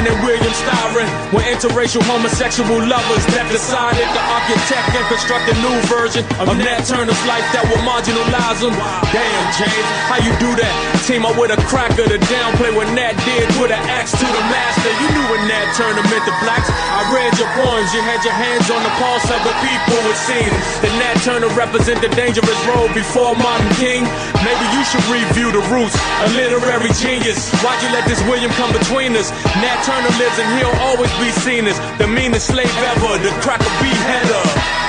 Aaron and William Styron were interracial homosexual lovers that decided to architect and construct a new version of Nat Turner's life that would marginalize them. Damn, James, how you do that? Team up with a cracker to downplay what Nat did, put an axe to the master. You knew what Nat Turner meant to blacks. I read your poems, you had your hands on the pulse of the people. It seems that Nat Turner represent the dangerous road before Martin King. Maybe you should review the roots, a literary genius. Why'd you let this William come between us? Nat Turner lives and he'll always be seen as the meanest slave ever, the cracker beheader.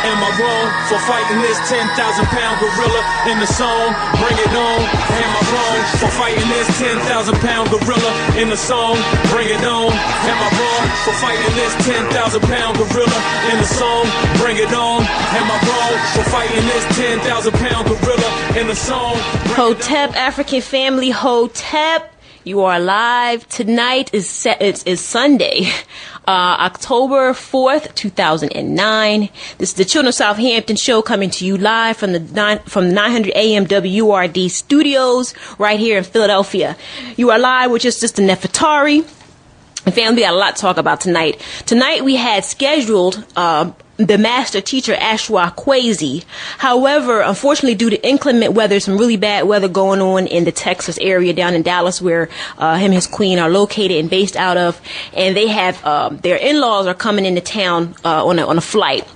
Am I wrong for fighting this 10,000-pound gorilla in the song? Bring it on. Am I wrong for fighting this 10,000-pound gorilla in the song? Bring it on. Am I wrong for fighting this 10,000-pound gorilla in the song? Bring it on. Am I wrong for fighting this 10,000-pound gorilla in the song? Hotep, African family, Hotep. You are live. Tonight is Sunday, October 4th, 2009. This is the Children of Southampton show coming to you live from the 900 AM WRD studios right here in Philadelphia. You are live with just the Nefertari. And family, we got a lot to talk about tonight. Tonight we had scheduled the master teacher Ashwa Kwesi. However, unfortunately, due to inclement weather, some really bad weather going on in the Texas area down in Dallas, where him and his queen are located and based out of, and they have their in-laws are coming into town on a flight.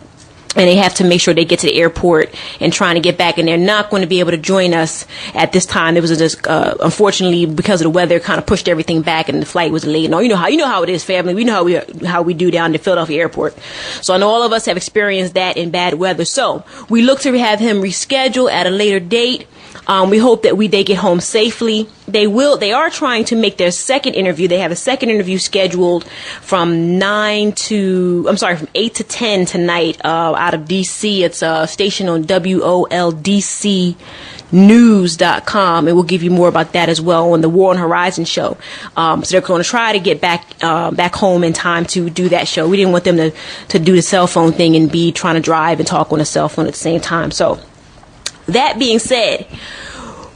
And they have to make sure they get to the airport and trying to get back, and they're not going to be able to join us at this time. It was just unfortunately, because of the weather, kind of pushed everything back, and the flight was late. No, you know how it is, family. We know how we do down at the Philadelphia airport. So I know all of us have experienced that in bad weather. So we look to have him rescheduled at a later date. We hope that they get home safely. They are trying to make their second interview. They have a second interview scheduled from 8 to 10 tonight, out of DC. It's a station on WOLDCnews.com, and we'll give you more about that as well on the War on Horizon show. So they're going to try to get back home in time to do that show. We didn't want them to do the cell phone thing and be trying to drive and talk on the cell phone at the same time. So that being said,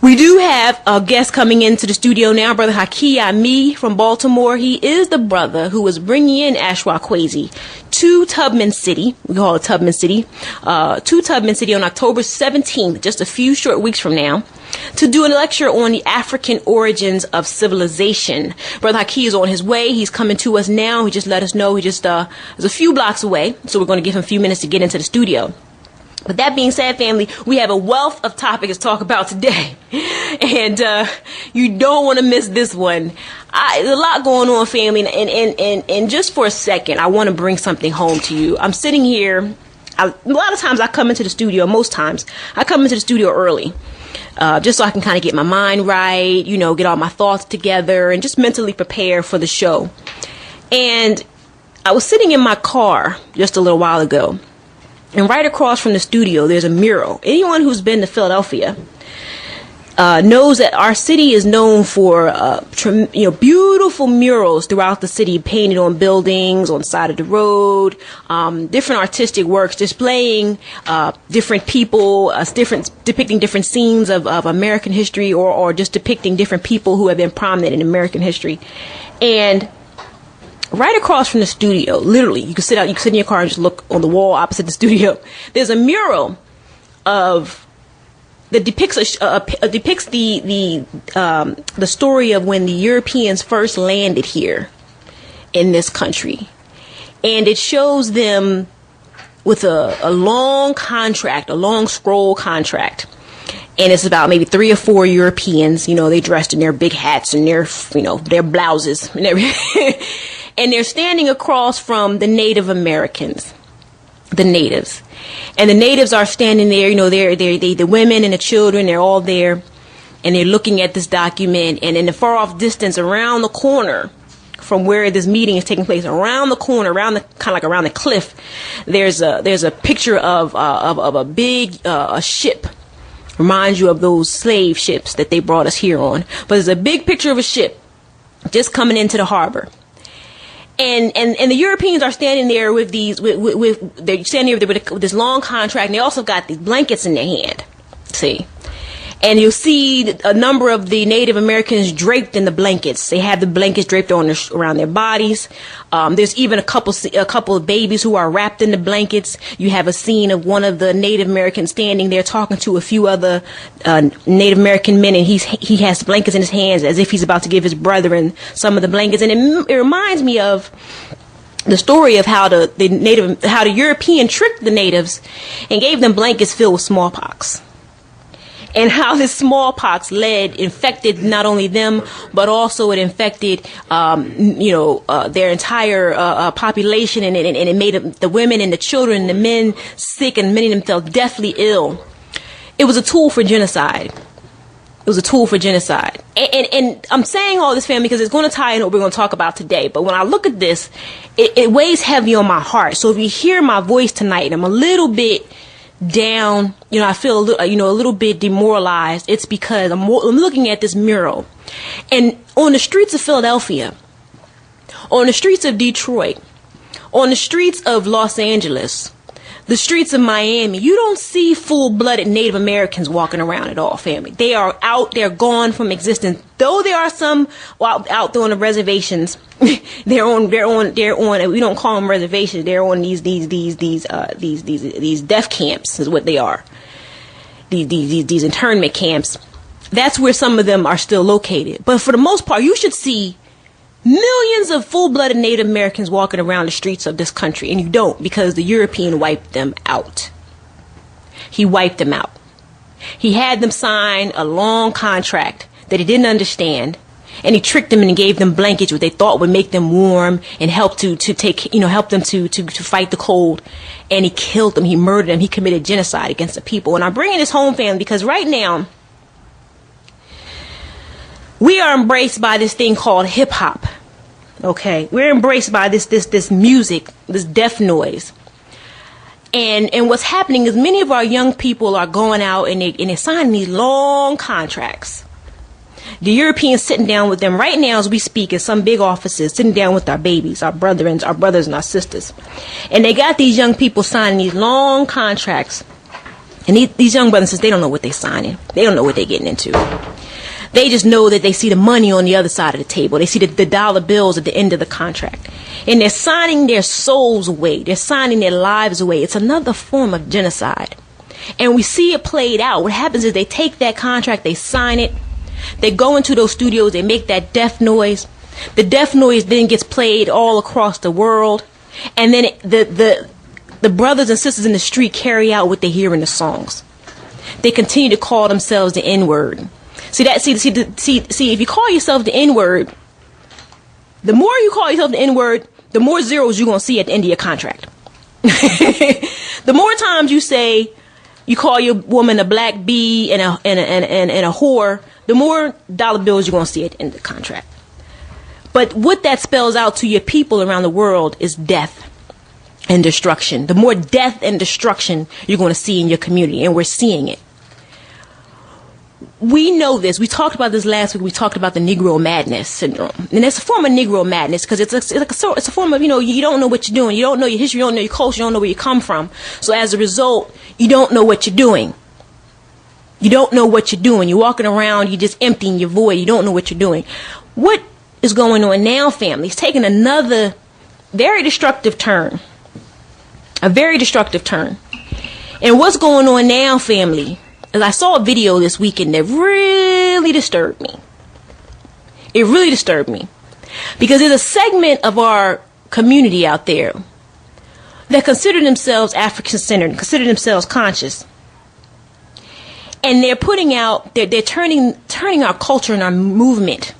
we do have a guest coming into the studio now, Brother Haki Ami from Baltimore. He is the brother who was bringing in Ashwa Kwesi to Tubman City. We call it Tubman City. To Tubman City on October 17th, just a few short weeks from now, to do a lecture on the African origins of civilization. Brother Haki is on his way. He's coming to us now. He just let us know. He just is a few blocks away, so we're going to give him a few minutes to get into the studio. But that being said, family, we have a wealth of topics to talk about today. And you don't want to miss this one. There's a lot going on, family. And just for a second, I want to bring something home to you. I'm sitting here. A lot of times I come into the studio, most times, I come into the studio early. Just so I can kind of get my mind right, get all my thoughts together and just mentally prepare for the show. And I was sitting in my car just a little while ago. And right across from the studio, there's a mural. Anyone who's been to Philadelphia knows that our city is known for beautiful murals throughout the city, painted on buildings, on the side of the road, different artistic works displaying different people, depicting different scenes of American history, or just depicting different people who have been prominent in American history. And right across from the studio, literally, you can sit in your car and just look on the wall opposite the studio. There's a mural that depicts the story of when the Europeans first landed here in this country, and it shows them with a long contract, a long scroll contract. And it's about maybe 3 or 4 Europeans, they dressed in their big hats and their blouses and everything. And they're standing across from the Native Americans, the natives. And the natives are standing there, the women and the children, they're all there. And they're looking at this document. And in the far off distance, around the corner from where this meeting is taking place, around the corner, around the cliff, there's a picture of a big ship. Reminds you of those slave ships that they brought us here on. But there's a big picture of a ship just coming into the harbor. And the Europeans are standing there with they're standing there with this long contract, and they also got these blankets in their hand. See? And you'll see a number of the Native Americans draped in the blankets. They have the blankets draped around their bodies. There's even a couple of babies who are wrapped in the blankets. You have a scene of one of the Native Americans standing there talking to a few other Native American men, and he has blankets in his hands as if he's about to give his brethren some of the blankets. And it reminds me of the story of how the European tricked the natives and gave them blankets filled with smallpox. And how this smallpox infected not only them, but also it infected, their entire population, and it made the women and the children and the men sick, and many of them fell deathly ill. It was a tool for genocide. It was a tool for genocide. And I'm saying all this, family, because it's going to tie in what we're going to talk about today. But when I look at this, it weighs heavy on my heart. So if you hear my voice tonight, I'm a little bit down, I feel a little bit demoralized. It's because I'm looking at this mural, and on the streets of Philadelphia, on the streets of Detroit, on the streets of Los Angeles, the streets of Miami, you don't see full-blooded Native Americans walking around at all, family. They are out, they're gone from existence. Though there are some out there on the reservations, they're on, we don't call them reservations, they're on these death camps is what they are. These internment camps. That's where some of them are still located. But for the most part, you should see millions of full-blooded Native Americans walking around the streets of this country, and you don't, because the European wiped them out. He wiped them out. He had them sign a long contract that he didn't understand, and he tricked them and gave them blankets what they thought would make them warm and help them to fight the cold. And he killed them. He murdered them. He committed genocide against the people. And I'm bringing this home, family, because right now we are embraced by this thing called hip hop. Okay, we're embraced by this music, this deaf noise. And what's happening is many of our young people are going out and they're signing these long contracts. The Europeans sitting down with them right now as we speak in some big offices, sitting down with our babies, our brothers and our sisters. And they got these young people signing these long contracts. And these young brothers and sisters, they don't know what they're signing. They don't know what they're getting into. They just know that they see the money on the other side of the table. They see the dollar bills at the end of the contract. And they're signing their souls away. They're signing their lives away. It's another form of genocide. And we see it played out. What happens is they take that contract, they sign it, they go into those studios, they make that deaf noise. The deaf noise then gets played all across the world. And then the brothers and sisters in the street carry out what they hear in the songs. They continue to call themselves the N-word. See, if you call yourself the N-word, the more you call yourself the N-word, the more zeros you're going to see at the end of your contract. The more times you call your woman a black bee and a whore, the more dollar bills you're going to see at the end of the contract. But what that spells out to your people around the world is death and destruction. The more death and destruction you're going to see in your community, and we're seeing it. We know this. We talked about this last week. We talked about the Negro Madness syndrome. And it's a form of Negro Madness because it's a form of, you don't know what you're doing. You don't know your history. You don't know your culture. You don't know where you come from. So as a result, you don't know what you're doing. You don't know what you're doing. You're walking around. You're just emptying your void. You don't know what you're doing. What is going on now, family? It's taking another very destructive turn. A very destructive turn. And what's going on now, family? As I saw a video this weekend that really disturbed me. It really disturbed me. Because there's a segment of our community out there that consider themselves African-centered, consider themselves conscious. And they're they're turning our culture and our movement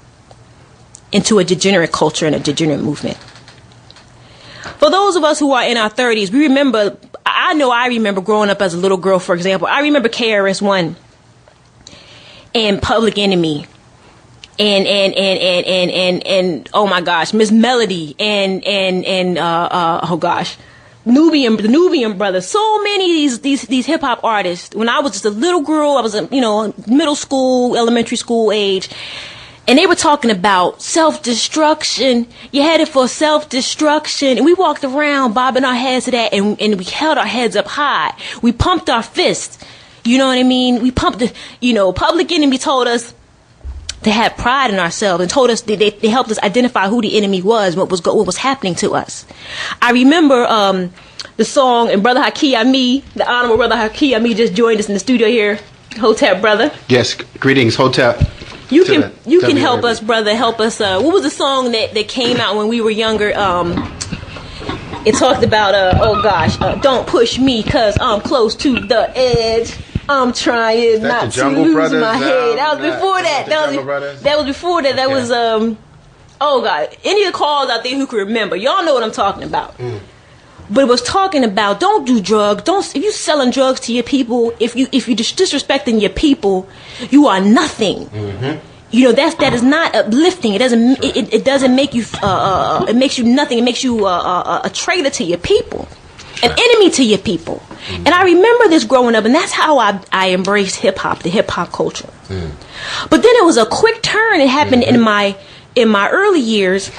into a degenerate culture and a degenerate movement. For those of us who are in our 30s, we remember, I remember growing up as a little girl, for example. I remember KRS-One and Public Enemy and oh my gosh, Miss Melody and the Nubian Brothers. So many of these hip hop artists. When I was just a little girl, I was middle school, elementary school age. And they were talking about self-destruction. You're headed for self-destruction. And we walked around bobbing our heads to that, and we held our heads up high. We pumped our fists. You know what I mean? We pumped Public Enemy told us to have pride in ourselves and told us they helped us identify who the enemy was, what was happening to us. I remember the song, and Brother Haki Ami, the Honorable Brother Haki Ami, just joined us in the studio here. Hotep brother. Yes, greetings, Hotep. You can help us, brother. Help us. What was the song that came out when we were younger? It talked about don't push me 'cause I'm close to the edge. I'm trying not to lose Brothers my head. That was before that. That was before that. That was oh God. Any of the calls out there who can remember, y'all know what I'm talking about. But it was talking about don't do drugs. If you selling drugs to your people, if you disrespecting your people, you are nothing. That is not uplifting. It doesn't make you it makes you nothing. It makes you a traitor to your people, an enemy to your people. And I remember this growing up, and that's how I embraced hip hop, the hip hop culture. But then it was a quick turn. It happened in my early years.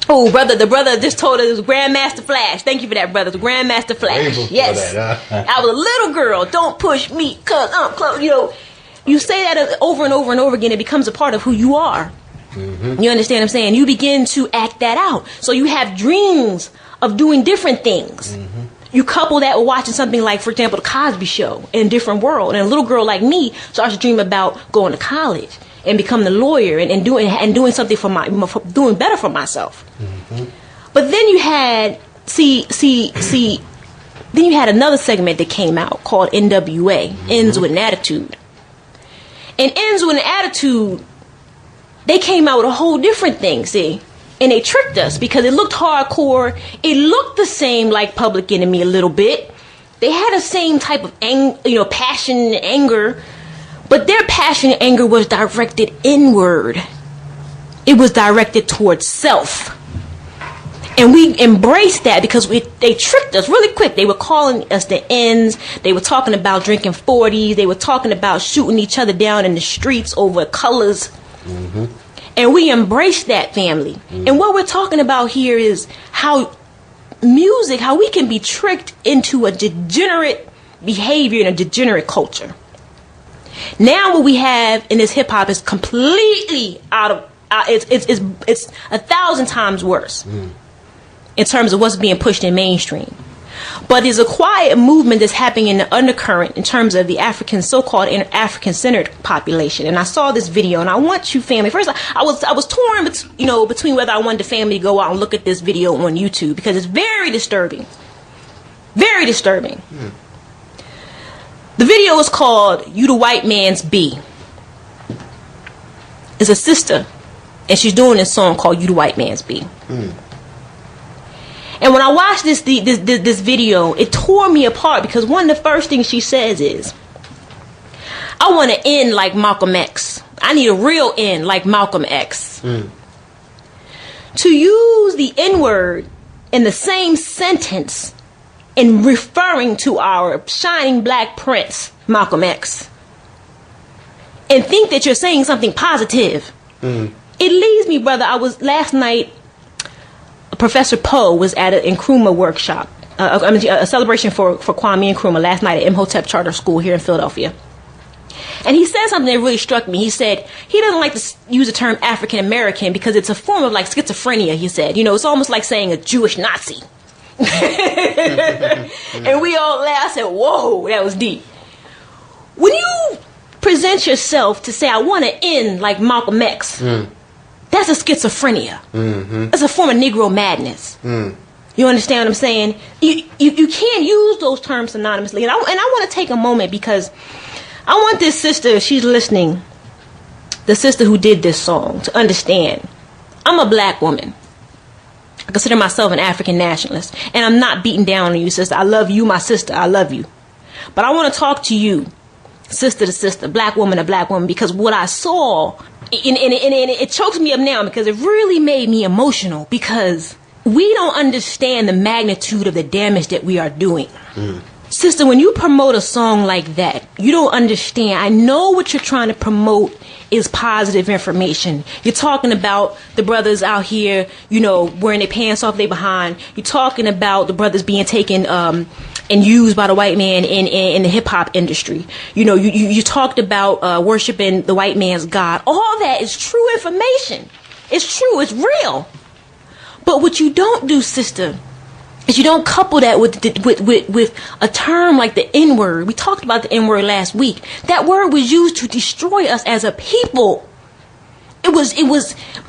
Oh, brother, the brother just told us it was Grandmaster Flash. Thank you for that, brother. The Grandmaster Flash. Yes. I was a little girl. Don't push me 'cause I'm close. You say that over and over and over again. It becomes a part of who you are. You understand what I'm saying? You begin to act that out. So you have dreams of doing different things. You couple that with watching something like, for example, The Cosby Show in a different world. And a little girl like me starts to dream about going to college and becoming a lawyer and doing something for doing better for myself. But then you had then you had another segment that came out called NWA, Ends with an Attitude. And Ends with an Attitude, they came out with a whole different thing, see? And they tricked us because it looked hardcore. It looked the same like Public Enemy a little bit. They had the same type of passion and anger. But their passion and anger was directed inward. It was directed towards self. And we embraced that because they tricked us really quick. They were calling us the ends. They were talking about drinking 40s. They were talking about shooting each other down in the streets over colors. And we embraced that, family. And what we're talking about here is how we can be tricked into a degenerate behavior and a degenerate culture. Now what we have in this hip hop is completely it's 1,000 times worse in terms of what's being pushed in mainstream. But there's a quiet movement that's happening in the undercurrent in terms of the so-called African-centered population. And I saw this video, and I want you, family. First, I was torn, between whether I wanted the family to go out and look at this video on YouTube because it's very disturbing, very disturbing. The video is called "You the White Man's B." It's a sister, and she's doing this song called "You the White Man's B." And when I watched this video, it tore me apart because one of the first things she says is, "I want to end like Malcolm X. I need a real end like Malcolm X." To use the N-word in the same sentence in referring to our shining black prince, Malcolm X, and think that you're saying something positive. It leaves me, brother. Last night, Professor Poe was at an Nkrumah workshop, a celebration for Kwame Nkrumah last night at Imhotep Charter School here in Philadelphia. And he said something that really struck me. He said he doesn't like to use the term African American because it's a form of like schizophrenia, he said. It's almost like saying a Jewish Nazi. And we all laughed. I said, whoa, that was deep. When you present yourself to say, I want to end like Malcolm X, that's a schizophrenia. That's a form of Negro madness. You understand what I'm saying? You can't use those terms synonymously. And I want to take a moment because I want this sister, if she's listening, the sister who did this song, to understand. I'm a black woman. I consider myself an African nationalist. And I'm not beating down on you, sister. I love you, my sister. I love you. But I want to talk to you, sister to sister, black woman to black woman, because what I saw, and it chokes me up now because it really made me emotional because we don't understand the magnitude of the damage that we are doing. Sister, when you promote a song like that, you don't understand. I know what you're trying to promote is positive information. You're talking about the brothers out here, wearing their pants off their behind. You're talking about the brothers being taken and used by the white man in the hip hop industry. You know, you talked about worshiping the white man's God. All that is true information. It's true. It's real. But what you don't do, sister, is you don't couple that with a term like the N-word. We talked about the N-word last week. That word was used to destroy us as a people. It was.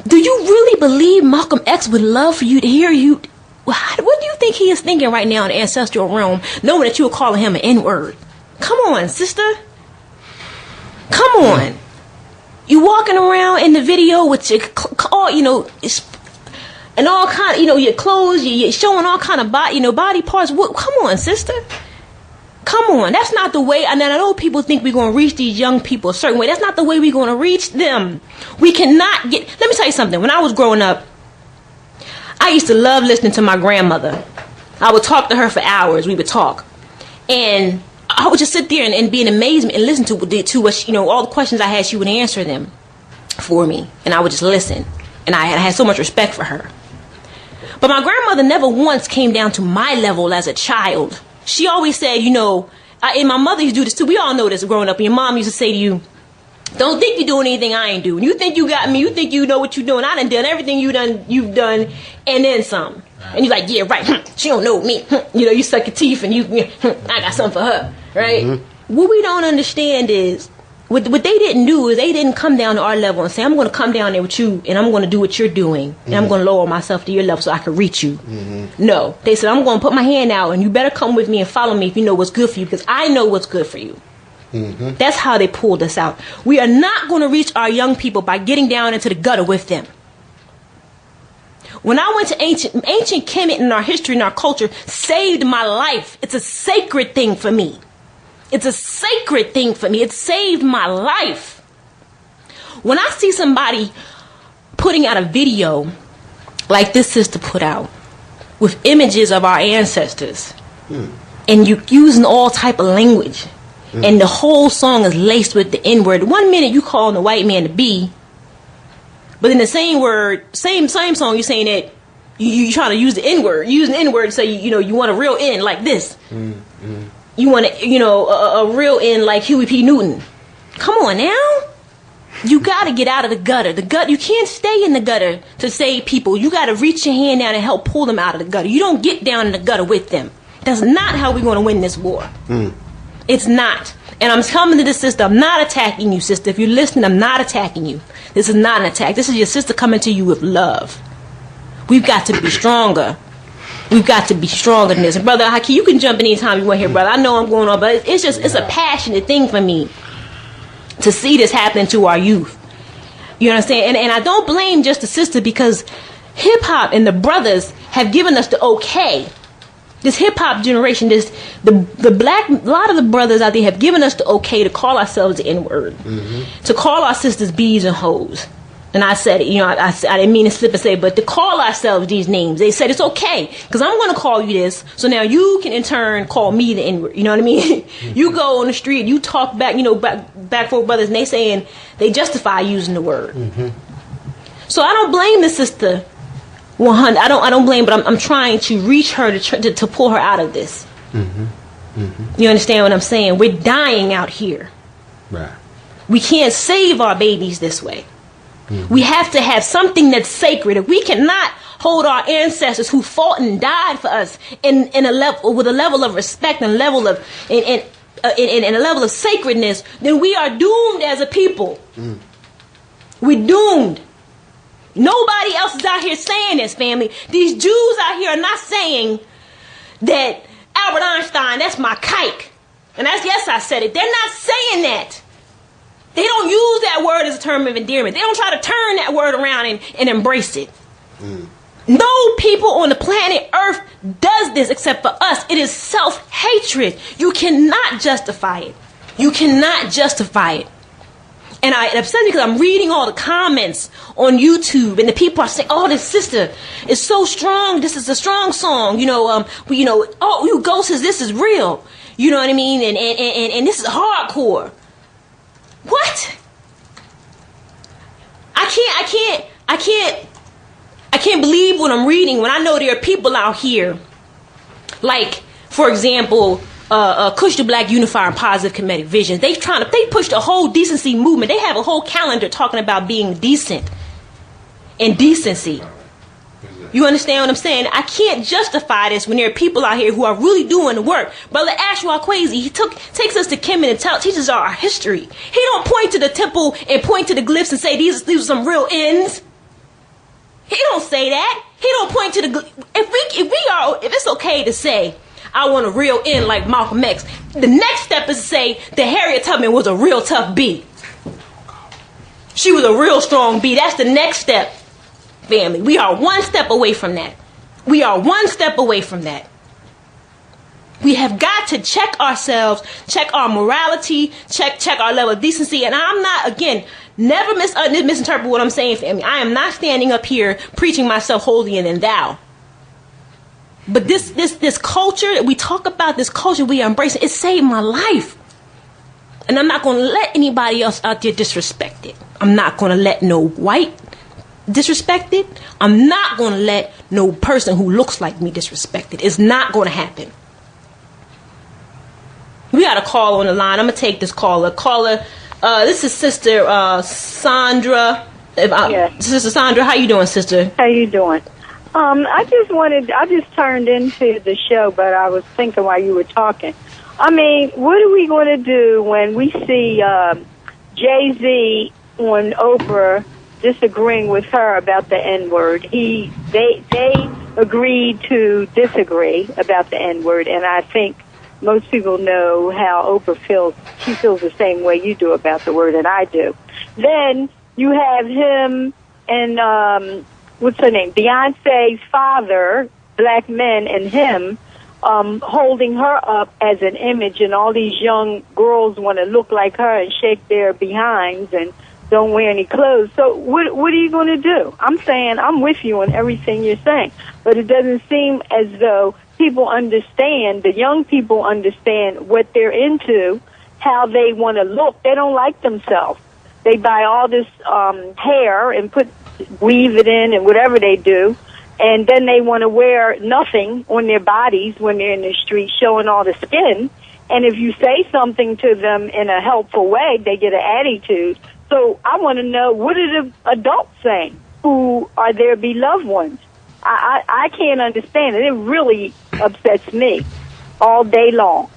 Do you really believe Malcolm X would love for you to hear you? What do you think he is thinking right now in the ancestral realm, knowing that you were calling him an N-word? Come on, sister. Come on. You walking around in the video with your, and all kind, your clothes, you're showing all kind of body parts. Come on, sister. Come on. That's not the way. And I know people think we're going to reach these young people a certain way. That's not the way we're going to reach them. We cannot get. Let me tell you something. When I was growing up, I used to love listening to my grandmother. I would talk to her for hours. We would talk, and I would just sit there and be in amazement and listen to what all the questions I had. She would answer them for me, and I would just listen. And I had so much respect for her. But my grandmother never once came down to my level as a child. She always said, and my mother used to do this too. We all know this growing up. And your mom used to say to you, don't think you're doing anything I ain't doing. You think you got me. You think you know what you're doing. I done everything you've done, and then some. And you're like, yeah, right. She don't know me. You suck your teeth and I got something for her. Right? Mm-hmm. What we don't understand is, what they didn't do is they didn't come down to our level and say, I'm going to come down there with you and I'm going to do what you're doing. And I'm going to lower myself to your level so I can reach you. Mm-hmm. No. They said, I'm going to put my hand out and you better come with me and follow me if you know what's good for you, because I know what's good for you. Mm-hmm. That's how they pulled us out. We are not going to reach our young people by getting down into the gutter with them. When I went to ancient Kemet in our history and our culture saved my life. It's a sacred thing for me. It's a sacred thing for me. It saved my life. When I see somebody putting out a video like this sister put out with images of our ancestors and you using all type of language and the whole song is laced with the N-word. 1 minute you calling the white man the B, but in the same song you're saying that you trying to use the N-word. You use the N-word to say you want a real N like this. You want a real N like Huey P. Newton. Come on now. You got to get out of the gutter. You can't stay in the gutter to save people. You got to reach your hand down and help pull them out of the gutter. You don't get down in the gutter with them. That's not how we're going to win this war. It's not. And I'm coming to this sister. I'm not attacking you, sister. If you're listening, I'm not attacking you. This is not an attack. This is your sister coming to you with love. We've got to be stronger. We've got to be stronger than this. And Brother Haki, you can jump in anytime you want here, brother. I know I'm going on, but it's a passionate thing for me to see this happening to our youth. You understand? And I don't blame just the sister, because hip-hop and the brothers have given us the okay. This hip-hop generation, a lot of the brothers out there have given us the okay to call ourselves the N-word, to call our sisters bees and hoes. And I said it, I didn't mean to slip and say, but to call ourselves these names. They said it's okay, because I'm going to call you this, so now you can in turn call me the N-word. You know what I mean? You go on the street, you talk back, back for brothers, and they justify using the word. So I don't blame the sister 100. I don't blame, but I'm trying to reach her to pull her out of this. You understand what I'm saying? We're dying out here. Right. We can't save our babies this way. We have to have something that's sacred. If we cannot hold our ancestors who fought and died for us in a level with a level of respect and level of in a level of sacredness, then we are doomed as a people. We're doomed. Nobody else is out here saying this, family. These Jews out here are not saying that Albert Einstein, that's my kike. And yes, I said it. They're not saying that. They don't use that word as a term of endearment. They don't try to turn that word around and embrace it. No people on the planet Earth does this except for us. It is self-hatred. You cannot justify it. You cannot justify it. And it upsets me because I'm reading all the comments on YouTube, and the people are saying, "Oh, this sister is so strong. This is a strong song. Oh, you ghosts, this is real. You know what I mean? And this is hardcore." What? I can't believe what I'm reading when I know there are people out here like for example, Kush the Black Unifier and Positive Comedic Vision. They pushed a whole decency movement. They have a whole calendar talking about being decent and decency. You understand what I'm saying? I can't justify this when there are people out here who are really doing the work. Brother Ashwa Kwesi, he takes us to Kemet and teaches our history. He don't point to the temple and point to the glyphs and say these are some real ends. He don't say that. He don't point to the if it's okay to say I want a real end like Malcolm X, the next step is to say that Harriet Tubman was a real tough bee. She was a real strong bee. That's the next step. Family, we are one step away from that. We are one step away from that. We have got to check ourselves, check our morality, check our level of decency. And I'm not, again, never misinterpret what I'm saying, family. I am not standing up here preaching myself holier than thou. But this culture, we talk about this culture we are embracing, it saved my life. And I'm not going to let anybody else out there disrespect it. I'm not going to let no white disrespected. I'm not going to let no person who looks like me disrespected. It's not going to happen. We got a call on the line. I'm going to take this caller. This is Sister Sandra. Yes. Sister Sandra, how you doing, sister? How you doing? I just turned into the show, but I was thinking while you were talking. I mean, what are we going to do when we see Jay-Z on Oprah disagreeing with her about the N-word? They agreed to disagree about the N-word, and I think most people know how Oprah feels. She feels the same way you do about the word, and I do. Then you have him and what's her name? Beyonce's father, black men, and him holding her up as an image, and all these young girls want to look like her and shake their behinds and don't wear any clothes. So what are you going to do? I'm saying I'm with you on everything you're saying, but it doesn't seem as though people understand, the young people understand what they're into, how they want to look. They don't like themselves. They buy all this hair and weave it in and whatever they do, and then they want to wear nothing on their bodies when they're in the street showing all the skin. And if you say something to them in a helpful way, they get an attitude. So I want to know, what are the adults saying who are their beloved ones? I can't understand it. It really upsets me all day long.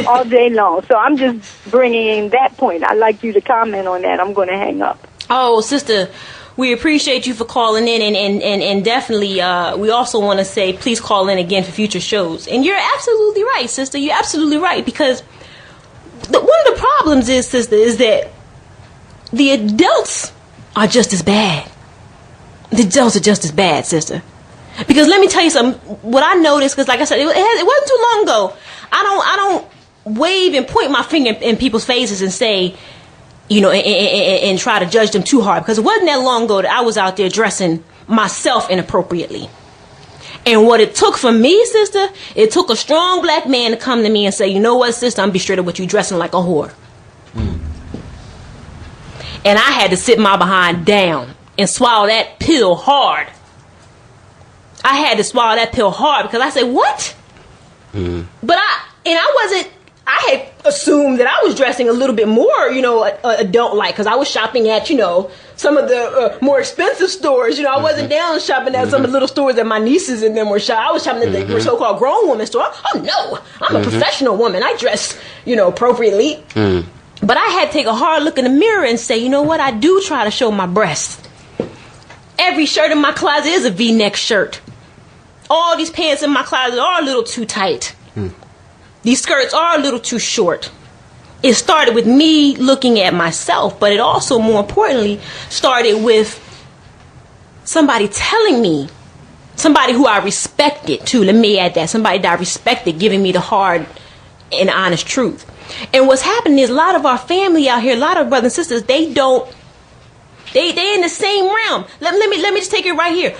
All day long. So I'm just bringing in that point. I'd like you to comment on that. I'm going to hang up. Oh, sister, we appreciate you for calling in, and definitely we also want to say please call in again for future shows. And you're absolutely right, sister. You're absolutely right, because one of the problems is, sister, is that the adults are just as bad. The adults are just as bad, sister. Because let me tell you something. What I noticed, because like I said, it wasn't too long ago. I don't wave and point my finger in people's faces and say, you know, and try to judge them too hard. Because it wasn't that long ago that I was out there dressing myself inappropriately. And what it took from me, sister, it took a strong black man to come to me and say, you know what, sister, I'm be straight up with you, dressing like a whore. And I had to sit my behind down and swallow that pill hard. I had to swallow that pill hard because I said, what? But I had assumed that I was dressing a little bit more, you know, adult-like, because I was shopping at, you know, some of the more expensive stores. You know, I wasn't down shopping at some of the little stores that my nieces and them were shopping. I was shopping at the so-called grown woman store. Oh, no, I'm a professional woman. I dress, you know, appropriately. But I had to take a hard look in the mirror and say, you know what? I do try to show my breasts. Every shirt in my closet is a V-neck shirt. All these pants in my closet are a little too tight. These skirts are a little too short. It started with me looking at myself, but it also, more importantly, started with somebody telling me, somebody who I respected too, let me add that, somebody that I respected giving me the hard and honest truth. And what's happening is a lot of our family out here, a lot of brothers and sisters, they in the same realm. Let me just take it right here.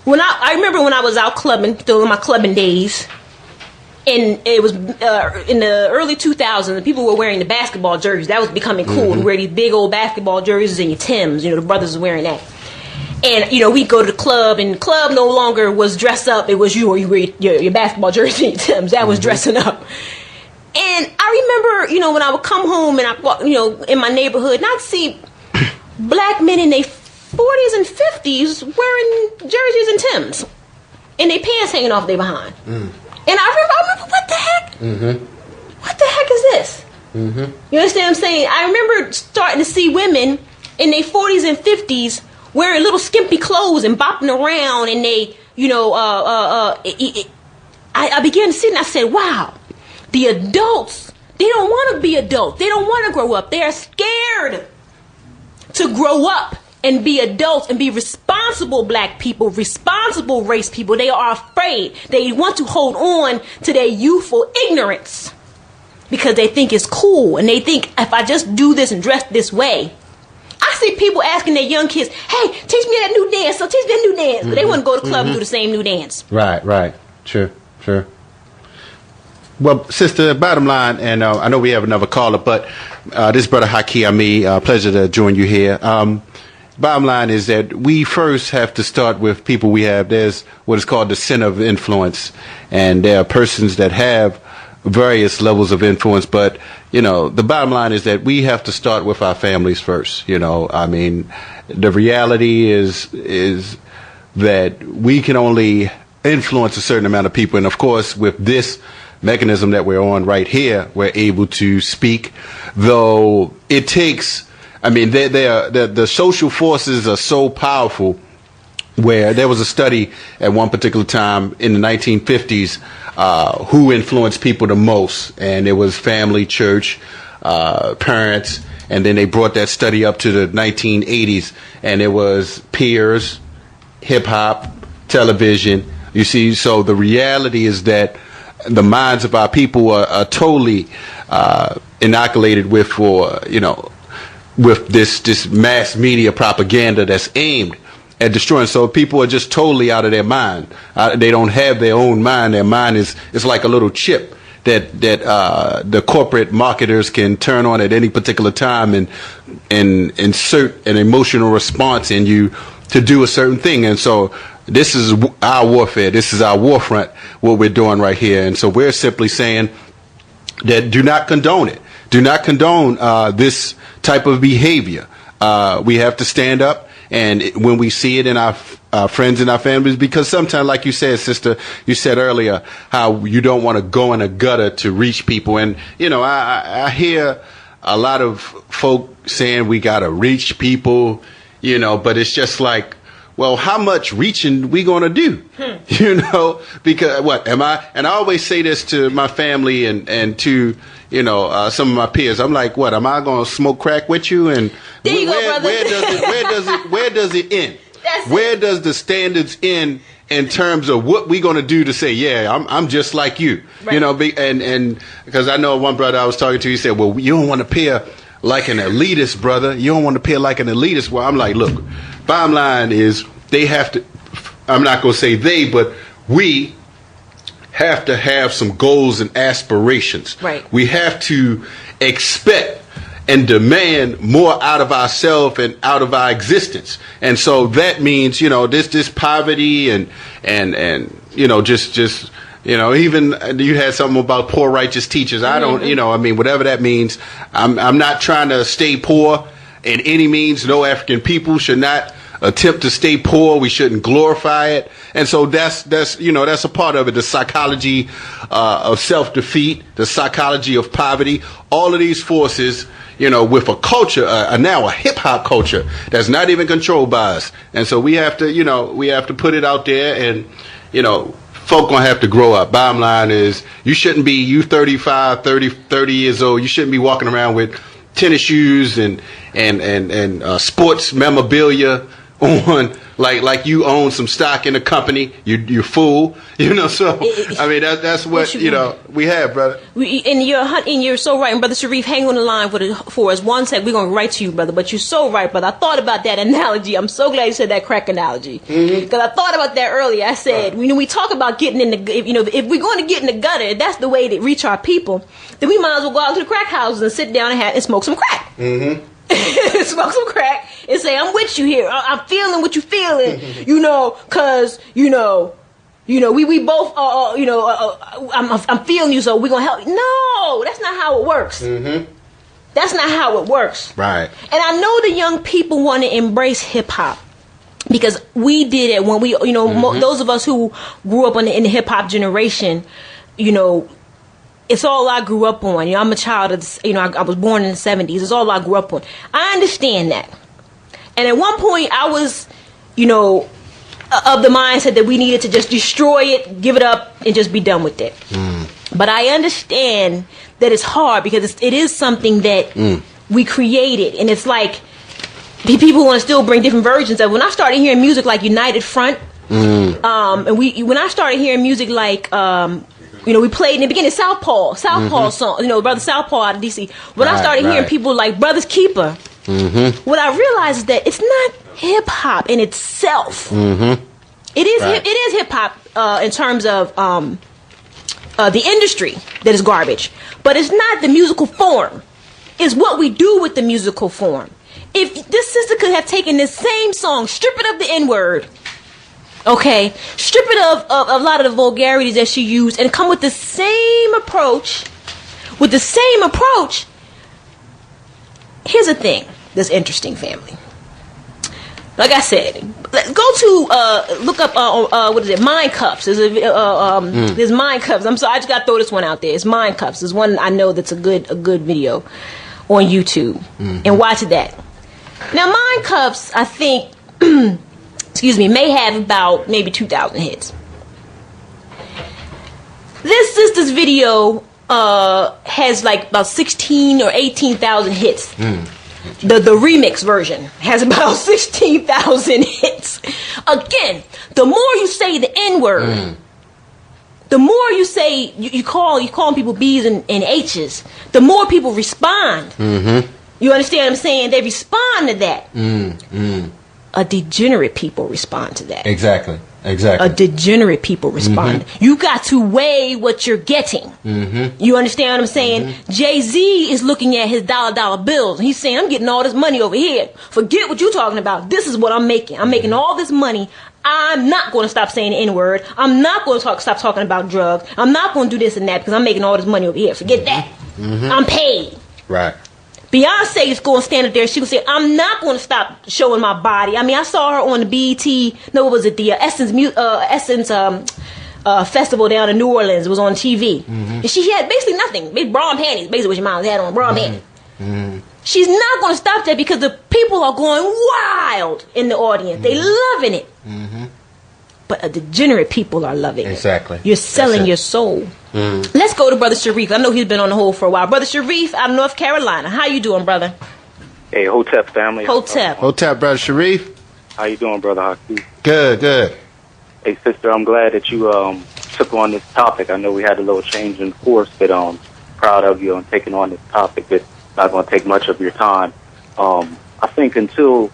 When I remember when I was out clubbing, still in my clubbing days, and it was in the early 2000s, and people were wearing the basketball jerseys. That was becoming cool. You wear these big old basketball jerseys and your Timbs. You know, the brothers were wearing that. And, we'd go to the club, and the club no longer was dress up. It was you wear your basketball jersey, Tim's. That was dressing up. And I remember, when I would come home and I walk, in my neighborhood, and I'd see black men in their 40s and 50s wearing jerseys and Timbs, and their pants hanging off their behind. And I remember, what the heck? What the heck is this? You understand what I'm saying? I remember starting to see women in their 40s and 50s wearing little skimpy clothes and bopping around, and they, I began to see it, and I said, wow, the adults, they don't want to be adults. They don't want to grow up. They are scared to grow up and be adults and be responsible black people, responsible race people. They are afraid. They want to hold on to their youthful ignorance because they think it's cool, and they think if I just do this and dress this way. I see people asking their young kids, hey, teach me that new dance, so teach me that new dance. But they wouldn't go to the club and do the same new dance. Right. Sure. Well, sister, bottom line, and I know we have another caller, but this is Brother Haki Ami. Pleasure to join you here. Bottom line is that we first have to start with people we have. There's what is called the center of influence, and there are persons that have various levels of influence, but the bottom line is that we have to start with our families first. The reality is that we can only influence a certain amount of people, and of course with this mechanism that we're on right here, we're able to speak, though it takes, the social forces are so powerful, where there was a study at one particular time in the 1950s who influenced people the most, and it was family, church, parents, and then they brought that study up to the 1980s, and it was peers, hip-hop, television. You see, so the reality is that the minds of our people are totally inoculated with, with this mass media propaganda that's aimed at destroying. So people are just totally out of their mind. They don't have their own mind. Their mind is like a little chip that the corporate marketers can turn on at any particular time and insert an emotional response in you to do a certain thing. And so this is our warfare. This is our war front, what we're doing right here. And so we're simply saying that do not condone it. Do not condone this type of behavior. We have to stand up, and when we see it in our friends and our families, because sometimes, like you said, sister, you said earlier how you don't want to go in a gutter to reach people. And, I hear a lot of folk saying we got to reach people, but it's just like, well, how much reaching we going to do? Because what am I? And I always say this to my family and to, some of my peers. I'm like, what, am I going to smoke crack with you? And there you go, brother. Where does it end? Where does the standards end in terms of what we going to do to say, yeah, I'm just like you, right. And because I know one brother I was talking to, he said, well, you don't want to appear like an elitist, brother. You don't want to appear like an elitist. Well, I'm like, look, bottom line is they have to, I'm not going to say they, but we have to have some goals and aspirations. Right. We have to expect and demand more out of ourselves and out of our existence. And so that means, this poverty and just even you had something about poor righteous teachers. I don't, whatever that means. I'm not trying to stay poor in any means. No African people should not attempt to stay poor. We shouldn't glorify it. And so that's a part of it. The psychology of self-defeat, the psychology of poverty, all of these forces, with a culture, now a hip hop culture that's not even controlled by us. And so we have to put it out there, and, folk gonna have to grow up. Bottom line is you 35, 30 years old, you shouldn't be walking around with tennis shoes and sports memorabilia on like you own some stock in a company. You fool. So that's what we have, brother. And you're so right. And Brother Sharif, hang on the line for us 1 sec. We're going to write to you, brother. But you're so right, brother. I thought about that analogy. I'm so glad you said that crack analogy. Because I thought about that earlier. I said, we talk about getting in the, if we're going to get in the gutter, if that's the way to reach our people, then we might as well go out to the crack houses and sit down and smoke some crack. smoke some crack, and say, I'm with you here. I'm feeling what you feeling, you know, cause, you know, we both, I'm feeling you, so we're gonna help. No, that's not how it works. Mm-hmm. That's not how it works. Right. And I know the young people want to embrace hip hop because we did it when we, you know, those of us who grew up in the hip hop generation, you know, it's all I grew up on. You know, I'm a child of, you know, I was born in the 70s. It's all I grew up on. I understand that. And at one point I was, you know, of the mindset that we needed to just destroy it, give it up, and just be done with it. But I understand that it's hard because it is something that we created. And it's like, the people want to still bring different versions of it. When I started hearing music like United Front, and when I started hearing music like, you know, we played in the beginning Southpaw song, you know, Brother Southpaw out of DC. When I started hearing people like Brothers Keeper, what I realized is that it's not hip hop in itself. It is hip hop in terms of the industry that is garbage, but it's not the musical form. It's what we do with the musical form. If this sister could have taken this same song, strip it of the N-word, okay, strip it of a lot of the vulgarities that she used, and come with the same approach, here's the thing that's interesting, family. Like I said, go to look up what is it? Mind Cups. There's Mind Cups. I'm sorry, I just got to throw this one out there. It's Mind Cups. There's one I know that's a good video on YouTube, and watch that. Now, Mind Cups, I think, excuse me, may have about maybe 2,000 hits. This sister's video has like about 16 or 18,000 hits. The remix version has about 16,000 hits. Again, the more you say the N-word, the more you say you calling people B's and H's, the more people respond. You understand what I'm saying? They respond to that. A degenerate people respond to that. Exactly. A degenerate people respond. You got to weigh what you're getting. You understand what I'm saying? Jay-Z is looking at his dollar bills. And he's saying, I'm getting all this money over here. Forget what you're talking about. This is what I'm making. I'm making all this money. I'm not going to stop saying the N-word. I'm not going to stop talking about drugs. I'm not going to do this and that because I'm making all this money over here. Forget that. I'm paid. Right. Beyonce is going to stand up there. She will say, I'm not going to stop showing my body. I mean, I saw her on the BET. No, what was it? The Essence festival down in New Orleans. It was on TV. And she had basically nothing. Maybe bra and panties. Basically what your mom had on, bra and panties. She's not going to stop that because the people are going wild in the audience. They loving it. But a degenerate people are loving it. Exactly. You're selling your soul. Let's go to Brother Sharif. I know he's been on the hold for a while. Brother Sharif out of North Carolina. How you doing, brother? Hey, Hotep family. Hotep, Brother Sharif. How you doing, Brother Haki? Good. Hey, sister, I'm glad that you took on this topic. I know we had a little change in course, but proud of you on taking on this topic. It's not going to take much of your time. I think until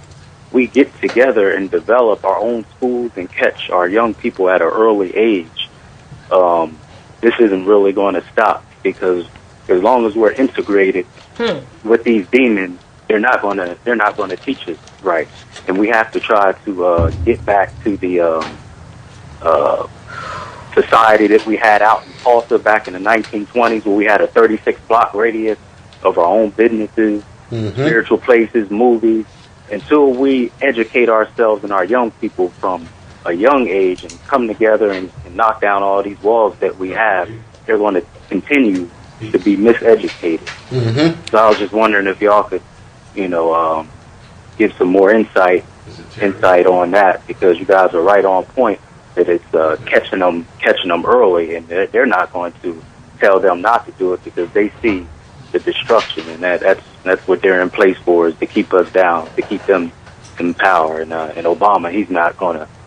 we get together and develop our own schools and catch our young people at an early age, this isn't really going to stop, because as long as we're integrated with these demons, they're not going to teach us right, and we have to try to get back to the society that we had out in Tulsa back in the 1920s, where we had a 36-block radius of our own businesses, spiritual places, movies. Until we educate ourselves and our young people from a young age and come together and knock down all these walls that we have, they're going to continue to be miseducated. So I was just wondering if y'all could, give some more insight on that, because you guys are right on point that it's catching them early, and they're not going to tell them not to do it because they see the destruction, and that's what they're in place for, is to keep us down, to keep them in power. And Obama,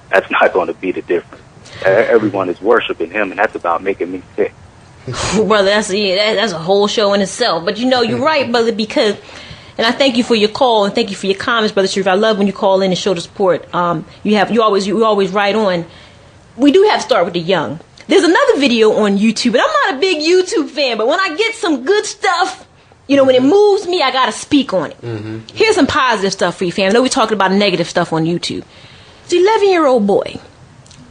that's not going to be the difference. Everyone is worshiping him, and that's about making me sick. Brother, that's a whole show in itself. But you're right, brother, because, and I thank you for your call and thank you for your comments, Brother Sharif. I love when you call in and show the support. You always right on. We do have to start with the young. There's another video on YouTube, and I'm not a big YouTube fan, but when I get some good stuff, You know, when it moves me, I got to speak on it. Here's some positive stuff for you, fam. I know we're talking about negative stuff on YouTube. It's an 11-year-old boy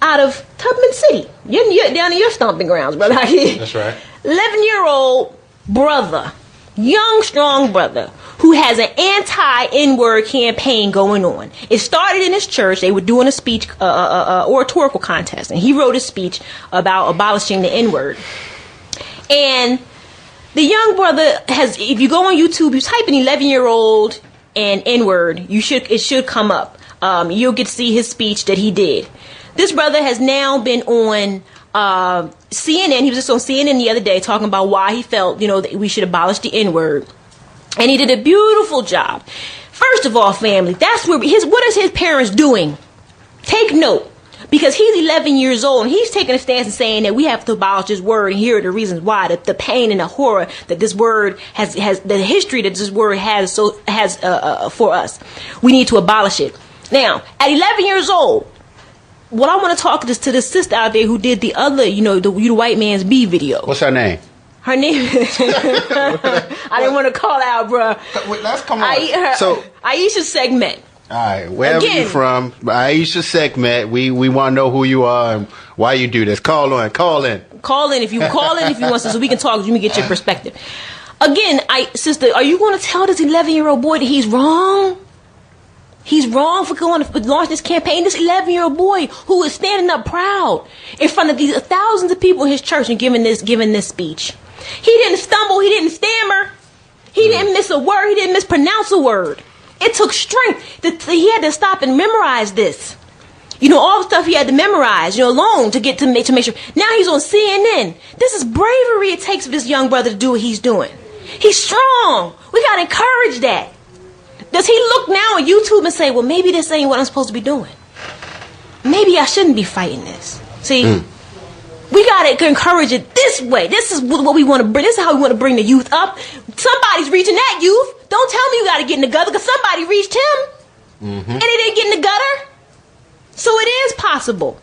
out of Tubman City. You're down in your stomping grounds, brother. That's right. 11-year-old brother, young, strong brother, who has an anti-N-word campaign going on. It started in his church. They were doing a speech, oratorical contest, and he wrote a speech about abolishing the N-word. And the young brother has, if you go on YouTube, you type in 11-year-old and N-word, it should come up. You'll get to see his speech that he did. This brother has now been on CNN. He was just on CNN the other day talking about why he felt, that we should abolish the N-word. And he did a beautiful job. First of all, family, that's where what is his parents doing? Take note. Because he's 11 years old, and he's taking a stance and saying that we have to abolish this word, and here are the reasons why, the pain and the horror that this word has the history that this word has for us. We need to abolish it. Now, at 11 years old, what I want to talk to this sister out there who did the other, the white man's B video. What's her name? Her name I didn't want to call out, bruh. Let's come on. Aisha Segment. All right, wherever you from, Aisha Segment, we want to know who you are and why you do this. Call in. Call in if you want, so we can talk. You can get your perspective. Again, sister, are you going to tell this 11-year-old boy that he's wrong? He's wrong for going to launch this campaign. This 11-year-old boy who is standing up proud in front of these thousands of people in his church and giving this speech. He didn't stumble. He didn't stammer. He didn't miss a word. He didn't mispronounce a word. It took strength. He had to stop and memorize this. All the stuff he had to memorize, alone to make sure. Now he's on CNN. This is bravery it takes for this young brother to do what he's doing. He's strong. We got to encourage that. Does he look now on YouTube and say, well, maybe this ain't what I'm supposed to be doing? Maybe I shouldn't be fighting this. See, we got to encourage it this way. This is what we want to bring. This is how we want to bring the youth up. Somebody's reaching that youth. Don't tell me you got to get in the gutter, because somebody reached him. And he didn't get in the gutter. So it is possible.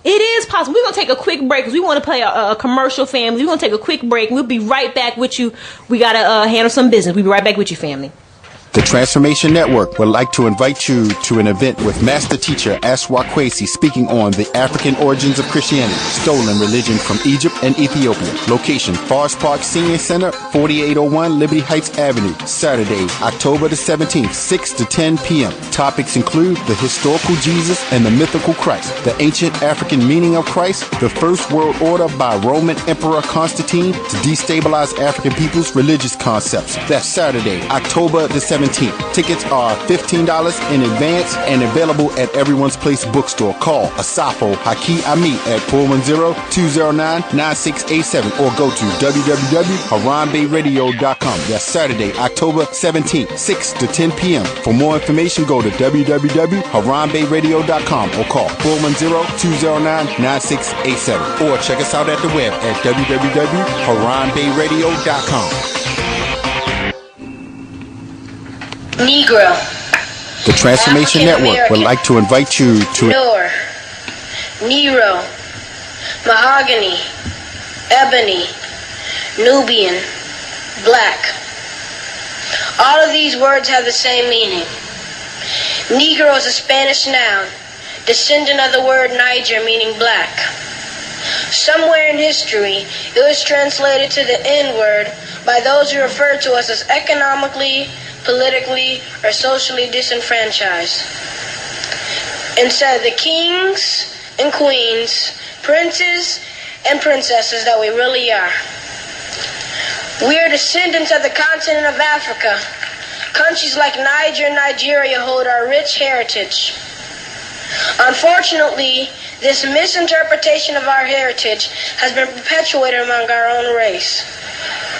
It is possible. We're going to take a quick break because we want to play a commercial, family. We're going to take a quick break. We'll be right back with you. We got to handle some business. We'll be right back with you, family. The Transformation Network would like to invite you to an event with Master Teacher Aswa Kwesi speaking on the African origins of Christianity, stolen religion from Egypt and Ethiopia. Location, Forest Park Senior Center, 4801 Liberty Heights Avenue. Saturday, October the 17th, 6 to 10 p.m. Topics include the historical Jesus and the mythical Christ, the ancient African meaning of Christ, the First World Order by Roman Emperor Constantine to destabilize African people's religious concepts. That's Saturday, October the 17th. Tickets are $15 in advance and available at Everyone's Place bookstore. Call Asafo Haki Ami at 410-209-9687 or go to www.harambayradio.com. That's Saturday, October 17th, 6 to 10 p.m. For more information, go to www.harambayradio.com or call 410-209-9687 or check us out at the web at www.harambayradio.com. Negro. The Transformation Network would like to invite you to Noor, Nero, Mahogany, Ebony, Nubian, Black. All of these words have the same meaning. Negro is a Spanish noun, descendant of the word Niger meaning black. Somewhere in history, it was translated to the N-word by those who referred to us as economically, politically, or socially disenfranchised. Instead of the kings and queens, princes and princesses that we really are. We are descendants of the continent of Africa. Countries like Niger and Nigeria hold our rich heritage. Unfortunately, this misinterpretation of our heritage has been perpetuated among our own race.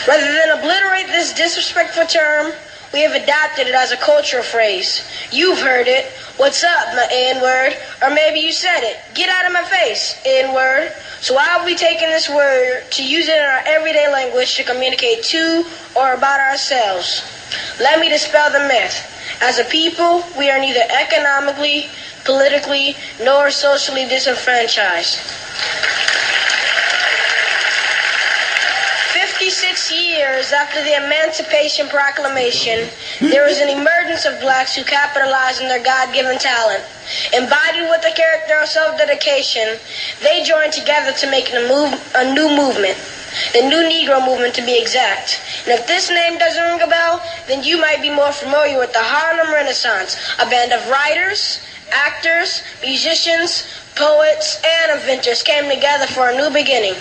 Rather than obliterate this disrespectful term, we have adopted it as a cultural phrase. You've heard it. What's up, my N-word? Or maybe you said it. Get out of my face, N-word. So why have we taken this word to use it in our everyday language to communicate to or about ourselves? Let me dispel the myth. As a people, we are neither economically, politically, nor socially disenfranchised. 56 years after the Emancipation Proclamation, there was an emergence of blacks who capitalized on their God-given talent. Embodied with the character of self-dedication, they joined together to make a new movement. The New Negro Movement, to be exact. And if this name doesn't ring a bell, then you might be more familiar with the Harlem Renaissance, a band of writers, actors, musicians, poets, and inventors came together for a new beginning.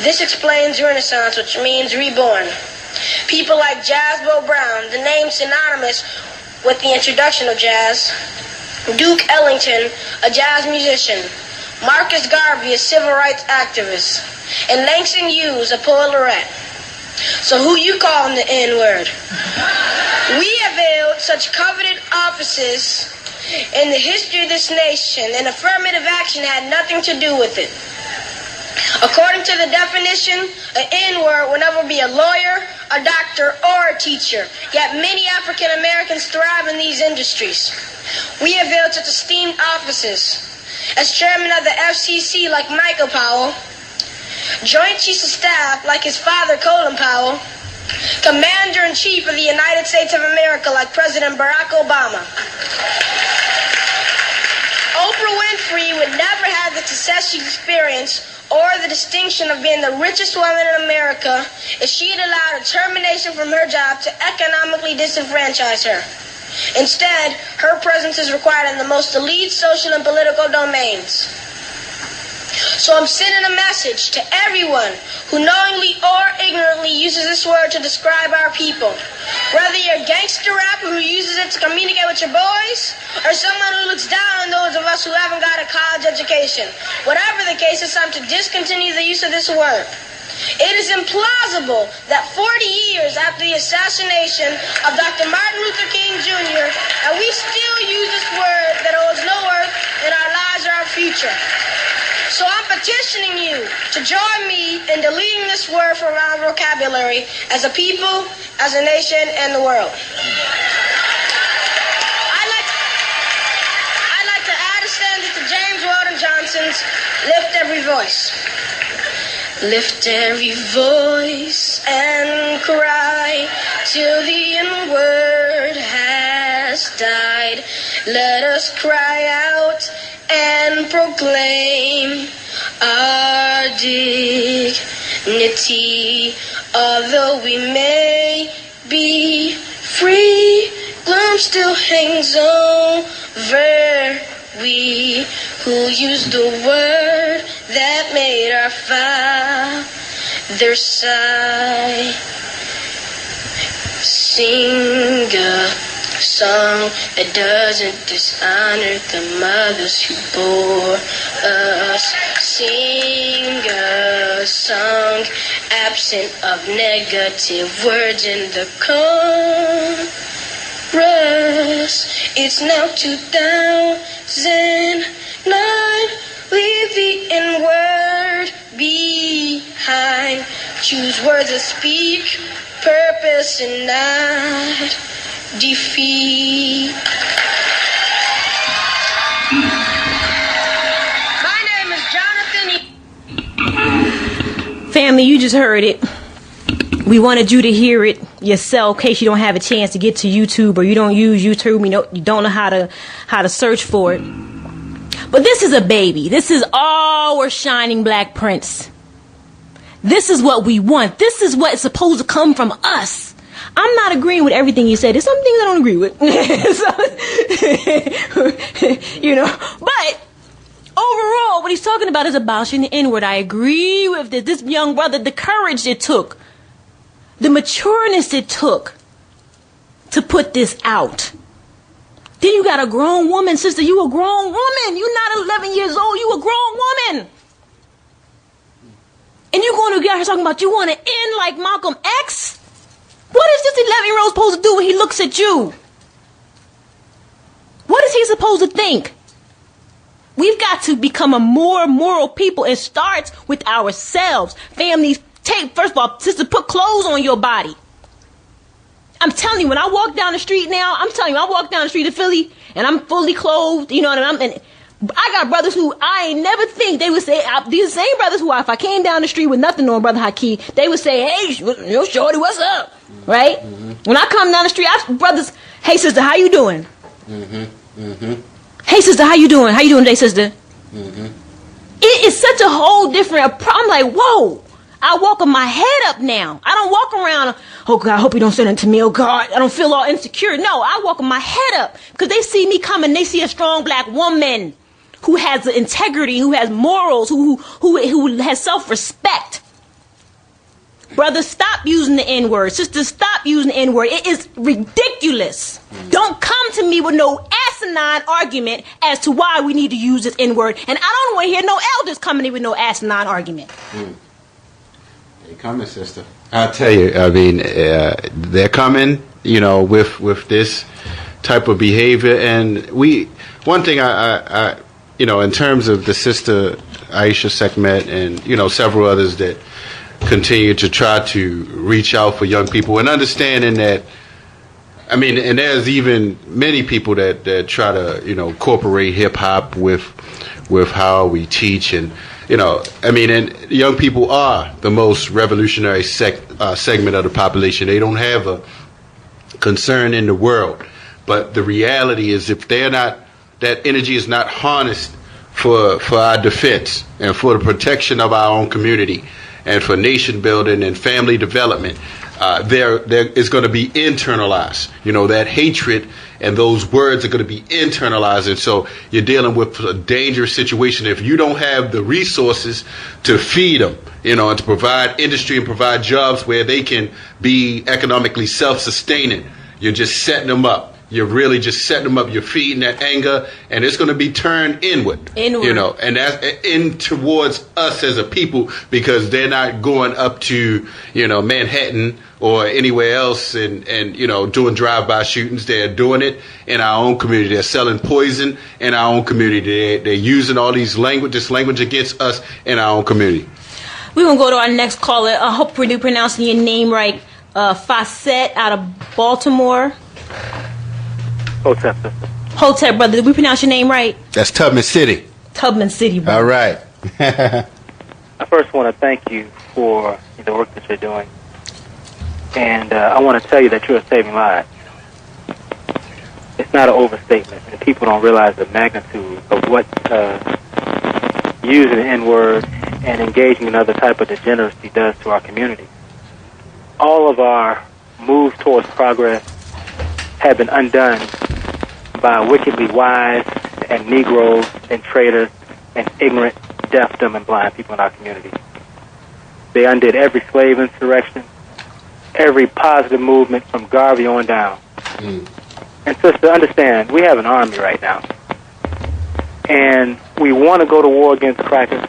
This explains Renaissance, which means reborn. People like Jazz-Bo Brown, the name synonymous with the introduction of jazz, Duke Ellington, a jazz musician, Marcus Garvey, a civil rights activist, and Langston Hughes, a poet laureate. So who you calling the N-word? We have held such coveted offices in the history of this nation, and affirmative action had nothing to do with it. According to the definition, an N-word will never be a lawyer, a doctor, or a teacher. Yet many African Americans thrive in these industries. We have held such esteemed offices as chairman of the FCC like Michael Powell, Joint Chiefs of Staff like his father Colin Powell, Commander-in-Chief of the United States of America like President Barack Obama. Oprah Winfrey would never have the success she experienced or the distinction of being the richest woman in America if she had allowed a termination from her job to economically disenfranchise her. Instead, her presence is required in the most elite social and political domains. So I'm sending a message to everyone who knowingly or ignorantly uses this word to describe our people. Whether you're a gangster rapper who uses it to communicate with your boys, or someone who looks down on those of us who haven't got a college education. Whatever the case, it's time to discontinue the use of this word. It is implausible that 40 years after the assassination of Dr. Martin Luther King Jr., and we still use this word that holds no worth in our lives or our future. So I'm petitioning you to join me in deleting this word from our vocabulary as a people, as a nation, and the world. I'd like to add a stanza to James Weldon Johnson's Lift Every Voice. Lift every voice and cry till the N-word has died. Let us cry out and proclaim our dignity. Although we may be free, gloom still hangs over we who use the word that made our fathers sigh. Sing a song that doesn't dishonor the mothers who bore us. Sing a song absent of negative words in the chorus. It's now 2009. Leave the N-word behind. Choose words that speak purpose and not defeat. My name is Jonathan. Family, you just heard it. We wanted you to hear it yourself in case you don't have a chance to get to YouTube or you don't use YouTube. You don't know how to search for it. But this is a baby. This is our shining black prince. This is what we want. This is what is supposed to come from us. I'm not agreeing with everything you said. There's some things I don't agree with. But overall, what he's talking about is abolishing the N-word. I agree with this young brother, the courage it took, the matureness it took to put this out. Then you got a grown woman, sister. You a grown woman. You're not 11 years old. You a grown woman. And you're going to get her talking about you want to end like Malcolm X? What is this 11-year-old supposed to do when he looks at you? What is he supposed to think? We've got to become a more moral people. It starts with ourselves. Families, first of all, sister, put clothes on your body. I'm telling you, when I walk down the street now, I walk down the street of Philly and I'm fully clothed, and I got brothers who I ain't never think they would say, these same brothers who, if I came down the street with nothing on Brother Haki, they would say, hey, shorty, what's up? Right? When I come down the street, brothers, hey, sister, how you doing? Hey, sister, how you doing? How you doing today, sister? It is such a whole different, I'm like, whoa. I walk with my head up now. I don't walk around, oh God, I hope you don't send it to me. Oh God, I don't feel all insecure. No, I walk with my head up because they see me coming. They see a strong black woman who has integrity, who has morals, who has self-respect. Brother, stop using the N-word. Sister, stop using the N-word. It is ridiculous. Don't come to me with no asinine argument as to why we need to use this N-word. And I don't want to hear no elders coming in with no asinine argument. They coming, sister. I'll tell you. I mean, they're coming. With this type of behavior, and one thing I in terms of the sister Aisha Sekhmet and several others that continue to try to reach out for young people, and understanding that. I mean, and there's even many people that try to incorporate hip hop with how we teach. And and young people are the most revolutionary segment of the population. They don't have a concern in the world. But the reality is, if they're not, that energy is not harnessed for our defense and for the protection of our own community and for nation building and family development, there is going to be internalized. That hatred and those words are going to be internalized. And so you're dealing with a dangerous situation if you don't have the resources to feed them, and to provide industry and provide jobs where they can be economically self-sustaining. You're just setting them up. You're really just setting them up. You're feeding that anger, and it's going to be turned inward. And that's in towards us as a people, because they're not going up to Manhattan or anywhere else and doing drive-by shootings. They're doing it in our own community. They're selling poison in our own community. They're using all this language against us in our own community. We're gonna go to our next caller. I hope we're pronouncing your name right. Facet out of Baltimore. Hotep, brother. Did we pronounce your name right? That's Tubman City. Tubman City, brother. All right. I first want to thank you for the work that you're doing. And I want to tell you that you're saving lives. It's not an overstatement. And people don't realize the magnitude of what using the N-word and engaging in other type of degeneracy does to our community. All of our moves towards progress have been undone by wickedly wise and Negroes and traitors and ignorant, deaf, dumb, and blind people in our community. They undid every slave insurrection, every positive movement from Garvey on down. And sister, understand, we have an army right now. And we want to go to war against crackers,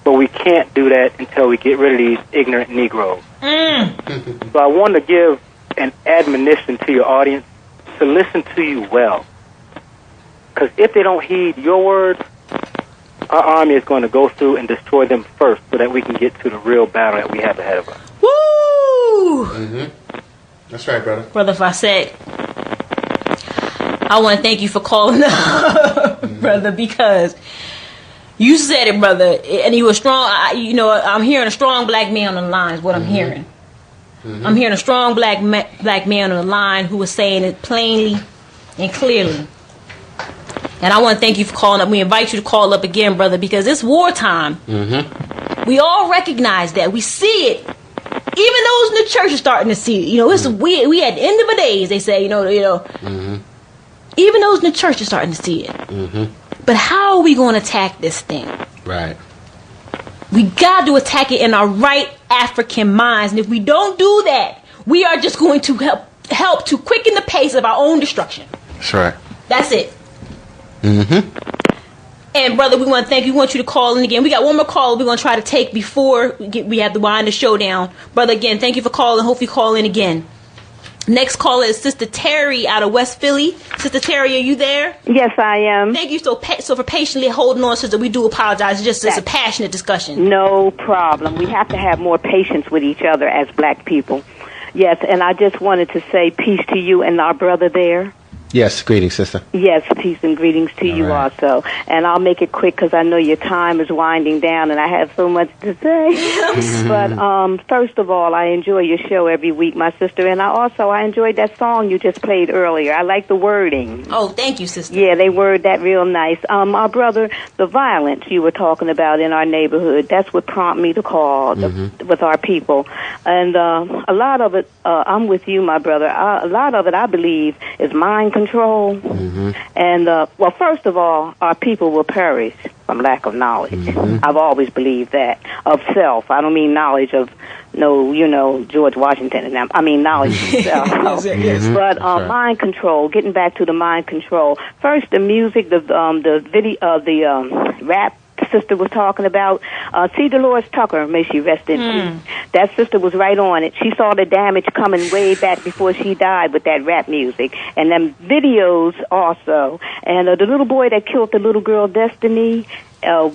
but we can't do that until we get rid of these ignorant Negroes. So I want to give an admonition to your audience to listen to you well. Because if they don't heed your words, our army is going to go through and destroy them first so that we can get to the real battle that we have ahead of us. Woo! That's right, brother. Brother Facet, I want to thank you for calling up, brother, because you said it, brother, and you were strong. I'm hearing a strong black man on the line is what I'm hearing. I'm hearing a strong black man on the line who was saying it plainly and clearly. And I want to thank you for calling up. We invite you to call up again, brother, because it's wartime. We all recognize that. We see it. Even those in the church are starting to see it. It's we at the end of the days, they say, even those in the church are starting to see it. But how are we going to attack this thing? Right. We got to attack it in our right African minds. And if we don't do that, we are just going to help to quicken the pace of our own destruction. That's right. That's it. And brother, we want to thank you. We want you to call in again. We got one more call we're going to try to take before we have to wind the show down. Brother, again, thank you for calling. Hope you call in again. Next caller is Sister Terry out of West Philly. Sister Terry, are you there? Yes, I am. Thank you so for patiently holding on, Sister. We do apologize. It's a passionate discussion. No problem. We have to have more patience with each other as black people. Yes, and I just wanted to say peace to you and our brother there. Yes, greetings, sister. Yes, peace and greetings to you also. And I'll make it quick because I know your time is winding down and I have so much to say. But first of all, I enjoy your show every week, my sister. And I enjoyed that song you just played earlier. I like the wording. Oh, thank you, sister. Yeah, they word that real nice. Our brother, the violence you were talking about in our neighborhood, that's what prompted me to call with our people. And a lot of it, I'm with you, my brother. A lot of it, I believe, is mind control. And, well, first of all, our people will perish from lack of knowledge. I've always believed that. Of self. I don't mean knowledge of, George Washington and them. I mean knowledge of self. But mind control, getting back to the mind control. First, the music, the video, the rap sister was talking about. C. Dolores Tucker, may she rest in peace. That sister was right on it. She saw the damage coming way back before she died with that rap music. And them videos also. And the little boy that killed the little girl, Destiny,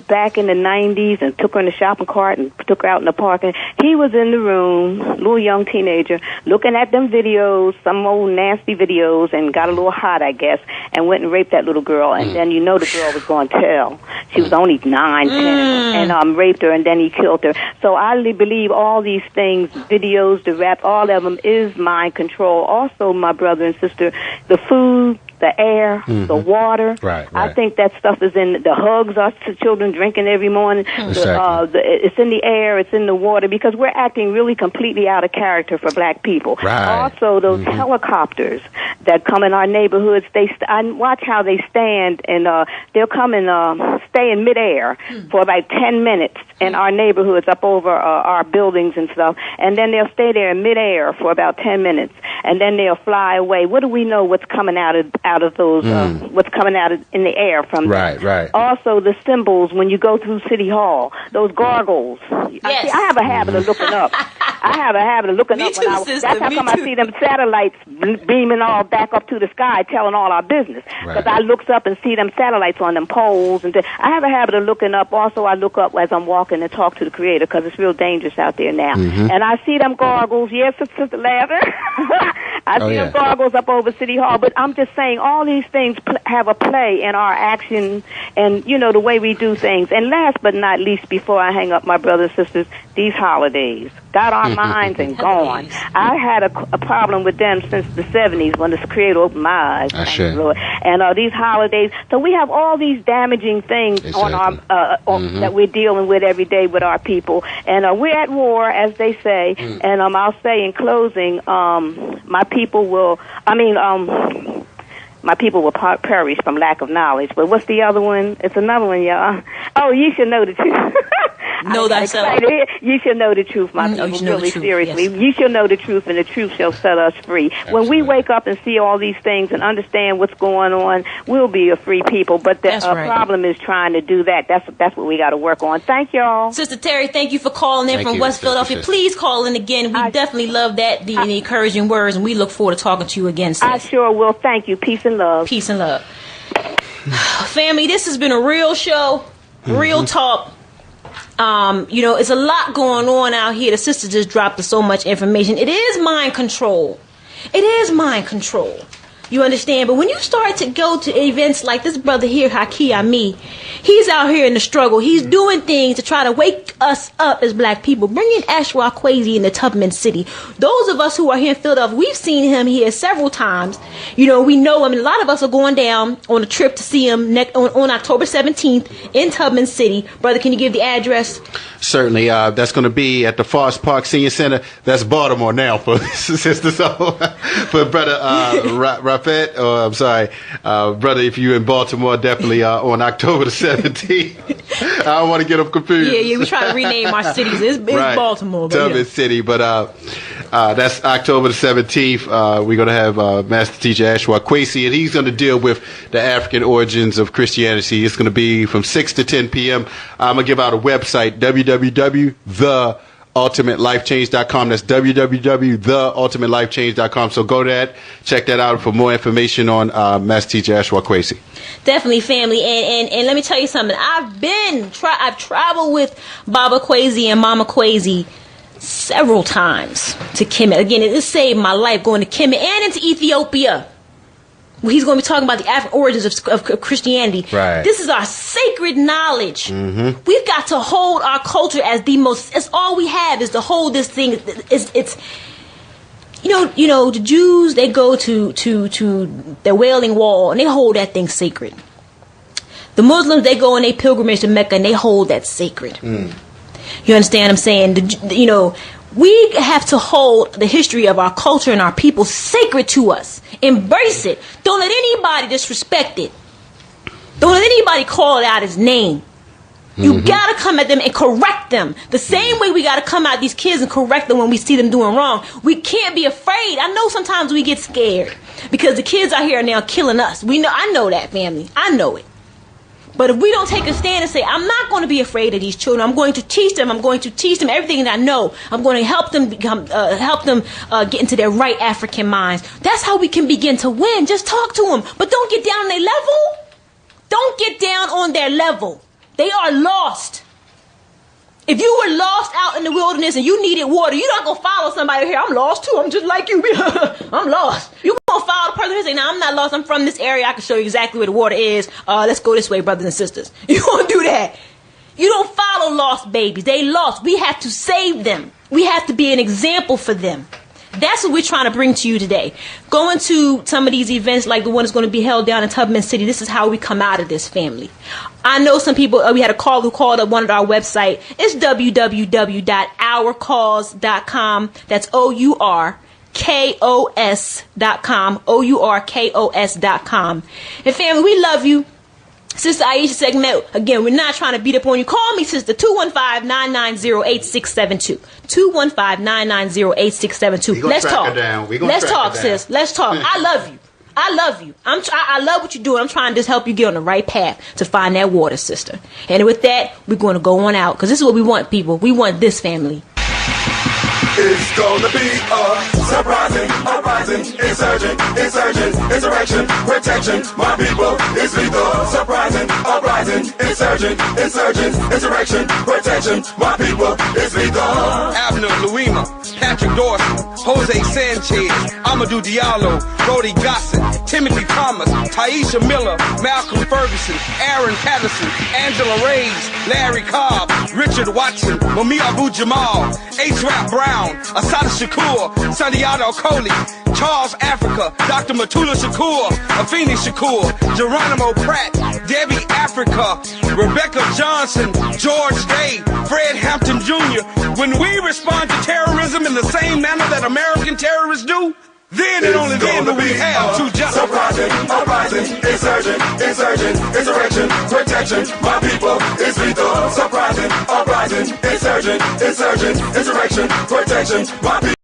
back in the 90s and took her in the shopping cart and took her out in the park. And he was in the room, little young teenager, looking at them videos, some old nasty videos, and got a little hot, I guess, and went and raped that little girl. And then the girl was going to tell. She was only 9, 10, and raped her, and then he killed her. So I believe all these things, videos, the rap, all of them is mind control. Also, my brother and sister, the food, the air, the water. Right. I think that stuff is in the hugs our children drinking every morning. Exactly. It's in the air, it's in the water, because we're acting really completely out of character for black people. Right. Also, those helicopters that come in our neighborhoods, I watch how they stand, and they'll come and stay in midair for about 10 minutes in our neighborhoods up over our buildings and stuff, and then they'll stay there in midair for about 10 minutes, and then they'll fly away. What do we know what's coming out of those, what's coming out in the air from them? Right. Also, the symbols when you go through City Hall, those gargoyles. Yes. I have a habit of looking up. Me too, sister. That's how come I see them satellites beaming all back up to the sky, telling all our business. Because I looks up and see them satellites on them poles. And I have a habit of looking up. Also, I look up as I'm walking and talk to the Creator, because it's real dangerous out there now. And I see them gargoyles. Yes, Sister Lather. I see them gargoyles up over City Hall. But I'm just saying, all these things have a play in our action and, the way we do things. And last but not least, before I hang up, my brothers and sisters, these holidays got our minds and gone. I had a problem with them since the 70s when the Creator opened my eyes. Thank you, Lord. And these holidays. So we have all these damaging things on our that we're dealing with every day with our people. And we're at war, as they say. And I'll say in closing, my people will perish from lack of knowledge. But what's the other one? It's another one, y'all. Oh, you should know the truth. Know thyself. You should know the truth, my people, really seriously. Yes. You shall know the truth, and the truth shall set us free. Absolutely. When we wake up and see all these things and understand what's going on, we'll be a free people. But the problem is trying to do that. That's what we got to work on. Thank y'all. Sister Terry, thank you for calling in from West Philadelphia. Please call in again. We definitely love that, the encouraging words, and we look forward to talking to you again, sis. I sure will. Thank you. Peace and love. Peace and love. Family, this has been a real show, real talk. It's a lot going on out here. The sister just dropped so much information. It is mind control. You understand? But when you start to go to events like this brother here, Haki Ami, he's out here in the struggle. He's doing things to try to wake us up as black people. Bringing Ashwa Kwesi into Tubman City. Those of us who are here in Philadelphia, we've seen him here several times. We know him. A lot of us are going down on a trip to see him on October 17th in Tubman City. Brother, can you give the address? Certainly. That's going to be at the Forest Park Senior Center. That's Baltimore now for sister. So for brother Rafet, brother, if you're in Baltimore, definitely on October the 17th. I don't want to get them confused. Yeah, we try to rename our cities. It's Baltimore. Tubman City, but that's October the 17th. We're going to have Master Teacher Ashwa Kwesi, and he's going to deal with the African origins of Christianity. It's going to be from 6 to 10 p.m. I'm going to give out a website, www.theultimateliFechange.com. That's www.theultimateliFechange.com. So go to that, check that out for more information on Master Teacher Ashwa Kwesi. Definitely, family, and let me tell you something. I've traveled with Baba Kwesi and Mama Kwesi several times to Kemet. Again, it saved my life going to Kemet and into Ethiopia. He's going to be talking about the African origins of Christianity. Right. This is our sacred knowledge. Mm-hmm. We've got to hold our culture as the most. It's all we have is to hold this thing. It's you know the Jews, they go to the Wailing Wall and they hold that thing sacred. The Muslims, they go on a pilgrimage to Mecca and they hold that sacred. Mm. You understand what I'm saying? We have to hold the history of our culture and our people sacred to us. Embrace it. Don't let anybody disrespect it. Don't let anybody call it out his name. You gotta come at them and correct them. The same way we gotta come at these kids and correct them when we see them doing wrong. We can't be afraid. I know sometimes we get scared because the kids out here now killing us. I know that, family. I know it. But if we don't take a stand and say, I'm not going to be afraid of these children. I'm going to teach them. I'm going to teach them everything that I know. I'm going to help them get into their right African minds. That's how we can begin to win. Just talk to them. But don't get down on their level. Don't get down on their level. They are lost. If you were lost out in the wilderness and you needed water, you're not going to follow somebody here. I'm lost too. I'm just like you. I'm lost. You're going to follow the person who say, no, I'm not lost. I'm from this area. I can show you exactly where the water is. Let's go this way, brothers and sisters. You won't do that. You don't follow lost babies. They lost. We have to save them. We have to be an example for them. That's what we're trying to bring to you today. Going to some of these events like the one that's going to be held down in Tubman City, this is how we come out of this, family. I know some people, we had a call who called up one of our website. It's www.ourcause.com. That's OURKOS.com. OURKOS.com. And family, we love you. Sister Aisha segment, again, we're not trying to beat up on you. Call me, sister, 215-990-8672. 215-990-8672. Let's talk. Let's talk, sis. Let's talk. I love you. I love you. I love what you're doing. I'm trying to just help you get on the right path to find that water, sister. And with that, we're going to go on out because this is what we want, people. We want this, family. It's gonna be a surprising, uprising, insurgent, insurrection, protection. My people is lethal. Surprising, uprising, insurgent, insurrection, protection. My people is lethal. Abner Luima, Patrick Dorsey, Jose Sanchez, Amadou Diallo, Brody Gossett, Timothy Thomas, Taisha Miller, Malcolm Ferguson, Aaron Patterson, Angela Reyes, Larry Cobb, Richard Watson, Mami Abu Jamal, H-Rap Brown, Asada Shakur, Santiago Coley, Charles Africa, Dr. Matula Shakur, Afeni Shakur, Geronimo Pratt, Debbie Africa, Rebecca Johnson, George Day, Fred Hampton Jr. When we respond to terrorism in the same manner that American terrorists do, then and only then will we have true justice. Surprising, uprising, insurgent, insurrection, protection. My people is lethal. Surprising, uprising, insurgent, insurrection, protection. My people.